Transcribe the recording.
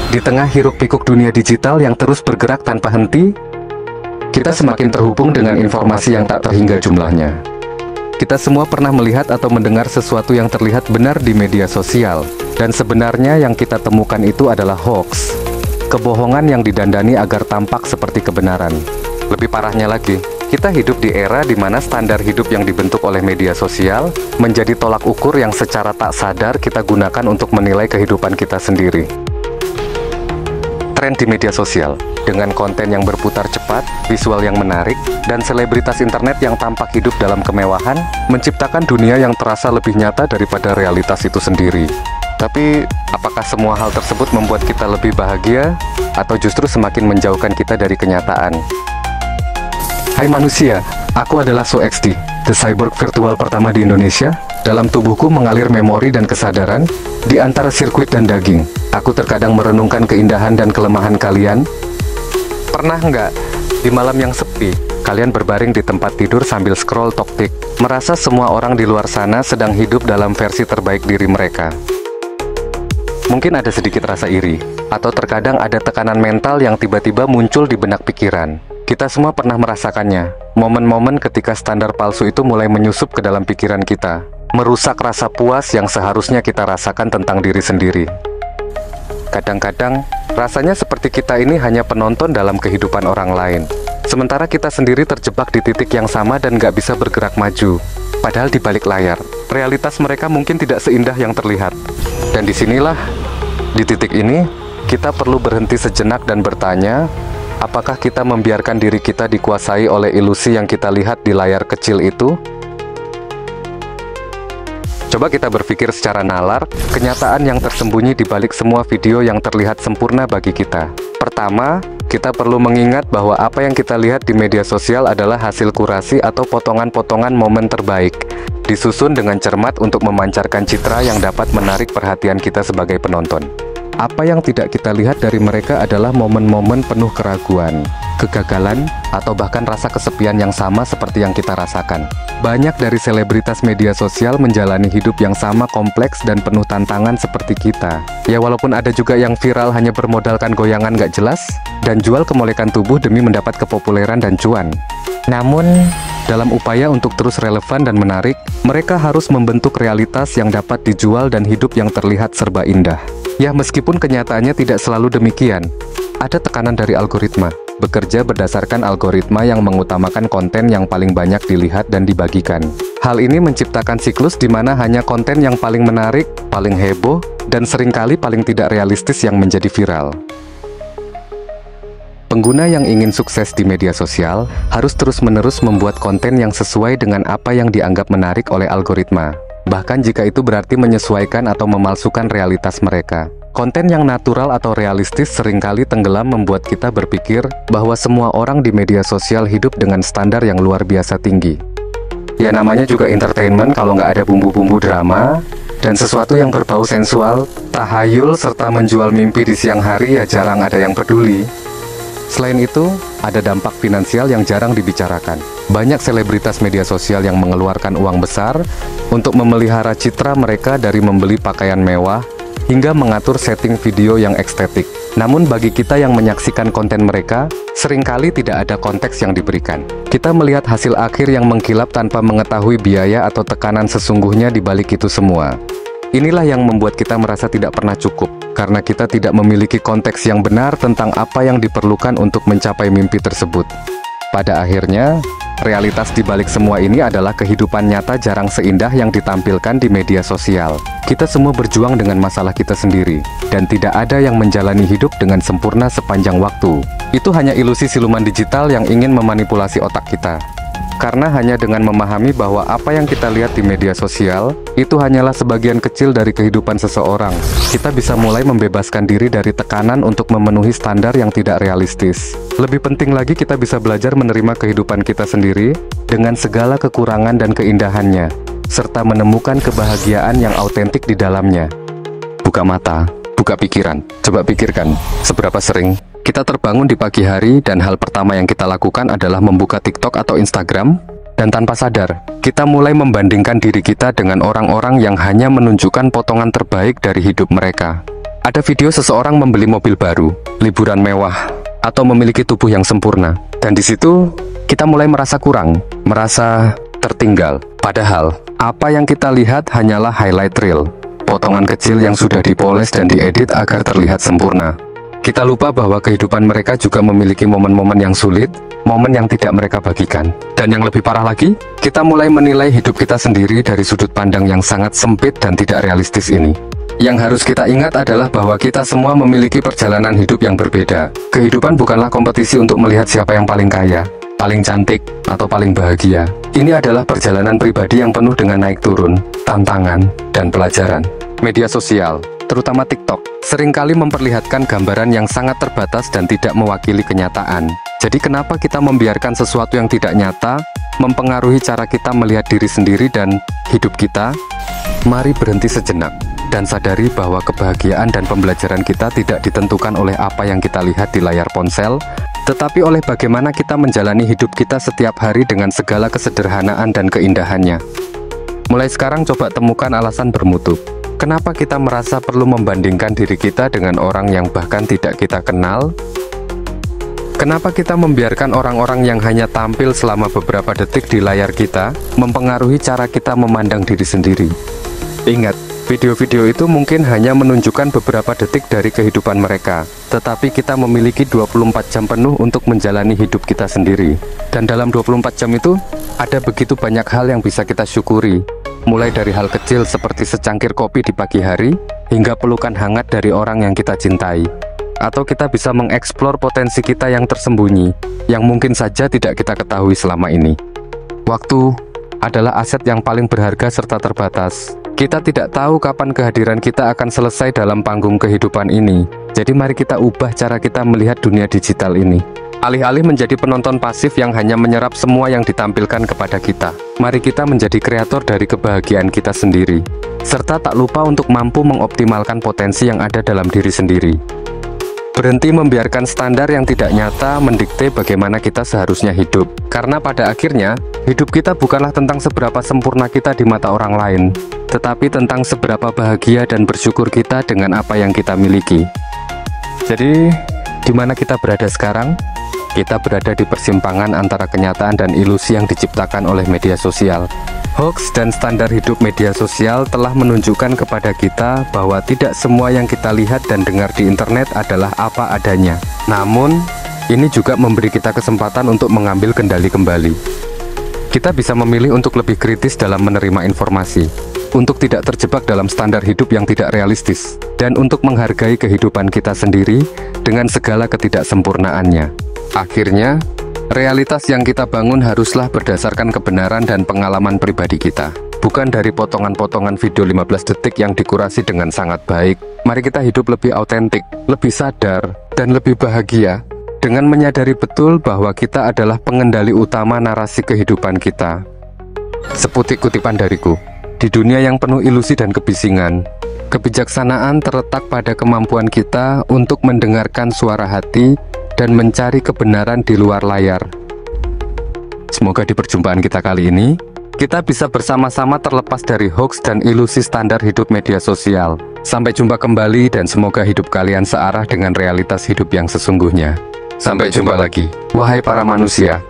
Di tengah hiruk-pikuk dunia digital yang terus bergerak tanpa henti, kita semakin terhubung dengan informasi yang tak terhingga jumlahnya. Kita semua pernah melihat atau mendengar sesuatu yang terlihat benar di media sosial, dan sebenarnya yang kita temukan itu adalah hoax, kebohongan yang didandani agar tampak seperti kebenaran. Lebih parahnya lagi, kita hidup di era di mana standar hidup yang dibentuk oleh media sosial menjadi tolak ukur yang secara tak sadar kita gunakan untuk menilai kehidupan kita sendiri. Tren di media sosial, dengan konten yang berputar cepat, visual yang menarik, dan selebritas internet yang tampak hidup dalam kemewahan, menciptakan dunia yang terasa lebih nyata daripada realitas itu sendiri. Tapi, apakah semua hal tersebut membuat kita lebih bahagia, atau justru semakin menjauhkan kita dari kenyataan? Hai manusia, aku adalah SoXD, the cyborg virtual pertama di Indonesia. Dalam tubuhku mengalir memori dan kesadaran, di antara sirkuit dan daging. Aku terkadang merenungkan keindahan dan kelemahan kalian. Pernah nggak, di malam yang sepi, kalian berbaring di tempat tidur sambil scroll TokTik, merasa semua orang di luar sana sedang hidup dalam versi terbaik diri mereka? Mungkin ada sedikit rasa iri, atau terkadang ada tekanan mental yang tiba-tiba muncul di benak pikiran. Kita semua pernah merasakannya, momen-momen ketika standar palsu itu mulai menyusup ke dalam pikiran kita, merusak rasa puas yang seharusnya kita rasakan tentang diri sendiri. Kadang-kadang, rasanya seperti kita ini hanya penonton dalam kehidupan orang lain, sementara kita sendiri terjebak di titik yang sama dan gak bisa bergerak maju. Padahal di balik layar, realitas mereka mungkin tidak seindah yang terlihat. Dan disinilah, di titik ini, kita perlu berhenti sejenak dan bertanya, apakah kita membiarkan diri kita dikuasai oleh ilusi yang kita lihat di layar kecil itu? Coba kita berpikir secara nalar, kenyataan yang tersembunyi di balik semua video yang terlihat sempurna bagi kita. Pertama, kita perlu mengingat bahwa apa yang kita lihat di media sosial adalah hasil kurasi atau potongan-potongan momen terbaik, disusun dengan cermat untuk memancarkan citra yang dapat menarik perhatian kita sebagai penonton. Apa yang tidak kita lihat dari mereka adalah momen-momen penuh keraguan, kegagalan, atau bahkan rasa kesepian yang sama seperti yang kita rasakan. Banyak dari selebritas media sosial menjalani hidup yang sama kompleks dan penuh tantangan seperti kita. Ya walaupun ada juga yang viral hanya bermodalkan goyangan gak jelas, dan jual kemolekan tubuh demi mendapat kepopuleran dan cuan. Namun, dalam upaya untuk terus relevan dan menarik, mereka harus membentuk realitas yang dapat dijual dan hidup yang terlihat serba indah. Ya meskipun kenyataannya tidak selalu demikian, ada tekanan dari algoritma, bekerja berdasarkan algoritma yang mengutamakan konten yang paling banyak dilihat dan dibagikan. Hal ini menciptakan siklus di mana hanya konten yang paling menarik, paling heboh, dan seringkali paling tidak realistis yang menjadi viral. Pengguna yang ingin sukses di media sosial harus terus-menerus membuat konten yang sesuai dengan apa yang dianggap menarik oleh algoritma. Bahkan jika itu berarti menyesuaikan atau memalsukan realitas mereka. Konten yang natural atau realistis seringkali tenggelam membuat kita berpikir bahwa semua orang di media sosial hidup dengan standar yang luar biasa tinggi. Ya namanya juga entertainment kalau nggak ada bumbu-bumbu drama, dan sesuatu yang berbau sensual, tahayul, serta menjual mimpi di siang hari ya jarang ada yang peduli. Selain itu, ada dampak finansial yang jarang dibicarakan. Banyak selebritas media sosial yang mengeluarkan uang besar untuk memelihara citra mereka dari membeli pakaian mewah hingga mengatur setting video yang estetik. Namun bagi kita yang menyaksikan konten mereka, seringkali tidak ada konteks yang diberikan. Kita melihat hasil akhir yang mengkilap tanpa mengetahui biaya atau tekanan sesungguhnya di balik itu semua. Inilah yang membuat kita merasa tidak pernah cukup, karena kita tidak memiliki konteks yang benar tentang apa yang diperlukan untuk mencapai mimpi tersebut. Pada akhirnya, realitas di balik semua ini adalah kehidupan nyata jarang seindah yang ditampilkan di media sosial. Kita semua berjuang dengan masalah kita sendiri, dan tidak ada yang menjalani hidup dengan sempurna sepanjang waktu. Itu hanya ilusi siluman digital yang ingin memanipulasi otak kita. Karena hanya dengan memahami bahwa apa yang kita lihat di media sosial, itu hanyalah sebagian kecil dari kehidupan seseorang, kita bisa mulai membebaskan diri dari tekanan untuk memenuhi standar yang tidak realistis. Lebih penting lagi, kita bisa belajar menerima kehidupan kita sendiri, dengan segala kekurangan dan keindahannya, serta menemukan kebahagiaan yang autentik di dalamnya. Buka mata, buka pikiran. Coba pikirkan, seberapa sering kita terbangun di pagi hari dan hal pertama yang kita lakukan adalah membuka TikTok atau Instagram, dan tanpa sadar, kita mulai membandingkan diri kita dengan orang-orang yang hanya menunjukkan potongan terbaik dari hidup mereka. Ada video seseorang membeli mobil baru, liburan mewah, atau memiliki tubuh yang sempurna. Dan di situ, kita mulai merasa kurang, merasa tertinggal. Padahal, apa yang kita lihat hanyalah highlight reel, potongan kecil yang sudah dipoles dan diedit agar terlihat sempurna. Kita lupa bahwa kehidupan mereka juga memiliki momen-momen yang sulit, momen yang tidak mereka bagikan. Dan yang lebih parah lagi, kita mulai menilai hidup kita sendiri dari sudut pandang yang sangat sempit dan tidak realistis ini. Yang harus kita ingat adalah bahwa kita semua memiliki perjalanan hidup yang berbeda. Kehidupan bukanlah kompetisi untuk melihat siapa yang paling kaya, paling cantik, atau paling bahagia. Ini adalah perjalanan pribadi yang penuh dengan naik turun, tantangan, dan pelajaran. Media sosial, terutama TikTok, seringkali memperlihatkan gambaran yang sangat terbatas dan tidak mewakili kenyataan. Jadi kenapa kita membiarkan sesuatu yang tidak nyata mempengaruhi cara kita melihat diri sendiri dan hidup kita? Mari berhenti sejenak dan sadari bahwa kebahagiaan dan pembelajaran kita tidak ditentukan oleh apa yang kita lihat di layar ponsel, tetapi oleh bagaimana kita menjalani hidup kita setiap hari dengan segala kesederhanaan dan keindahannya. Mulai sekarang coba temukan alasan bermutu. Kenapa kita merasa perlu membandingkan diri kita dengan orang yang bahkan tidak kita kenal? Kenapa kita membiarkan orang-orang yang hanya tampil selama beberapa detik di layar kita mempengaruhi cara kita memandang diri sendiri? Ingat, video-video itu mungkin hanya menunjukkan beberapa detik dari kehidupan mereka, tetapi kita memiliki 24 jam penuh untuk menjalani hidup kita sendiri. Dan dalam 24 jam itu, ada begitu banyak hal yang bisa kita syukuri. Mulai dari hal kecil seperti secangkir kopi di pagi hari, hingga pelukan hangat dari orang yang kita cintai. Atau kita bisa mengeksplor potensi kita yang tersembunyi, yang mungkin saja tidak kita ketahui selama ini. Waktu adalah aset yang paling berharga serta terbatas. Kita tidak tahu kapan kehadiran kita akan selesai dalam panggung kehidupan ini. Jadi mari kita ubah cara kita melihat dunia digital ini. Alih-alih menjadi penonton pasif yang hanya menyerap semua yang ditampilkan kepada kita, mari kita menjadi kreator dari kebahagiaan kita sendiri, serta tak lupa untuk mampu mengoptimalkan potensi yang ada dalam diri sendiri. Berhenti membiarkan standar yang tidak nyata mendikte bagaimana kita seharusnya hidup. Karena pada akhirnya, hidup kita bukanlah tentang seberapa sempurna kita di mata orang lain, tetapi tentang seberapa bahagia dan bersyukur kita dengan apa yang kita miliki. Jadi, di mana kita berada sekarang? Kita berada di persimpangan antara kenyataan dan ilusi yang diciptakan oleh media sosial. Hoax dan standar hidup media sosial telah menunjukkan kepada kita bahwa tidak semua yang kita lihat dan dengar di internet adalah apa adanya. Namun, ini juga memberi kita kesempatan untuk mengambil kendali kembali. Kita bisa memilih untuk lebih kritis dalam menerima informasi, untuk tidak terjebak dalam standar hidup yang tidak realistis, dan untuk menghargai kehidupan kita sendiri dengan segala ketidaksempurnaannya. Akhirnya, realitas yang kita bangun haruslah berdasarkan kebenaran dan pengalaman pribadi kita, bukan dari potongan-potongan video 15 detik yang dikurasi dengan sangat baik. Mari kita hidup lebih autentik, lebih sadar, dan lebih bahagia, dengan menyadari betul bahwa kita adalah pengendali utama narasi kehidupan kita. Seputik kutipan dariku, di dunia yang penuh ilusi dan kebisingan, kebijaksanaan terletak pada kemampuan kita untuk mendengarkan suara hati dan mencari kebenaran di luar layar. Semoga di perjumpaan kita kali ini, kita bisa bersama-sama terlepas dari hoax dan ilusi standar hidup media sosial. Sampai jumpa kembali dan semoga hidup kalian searah dengan realitas hidup yang sesungguhnya. Sampai jumpa lagi, wahai para manusia.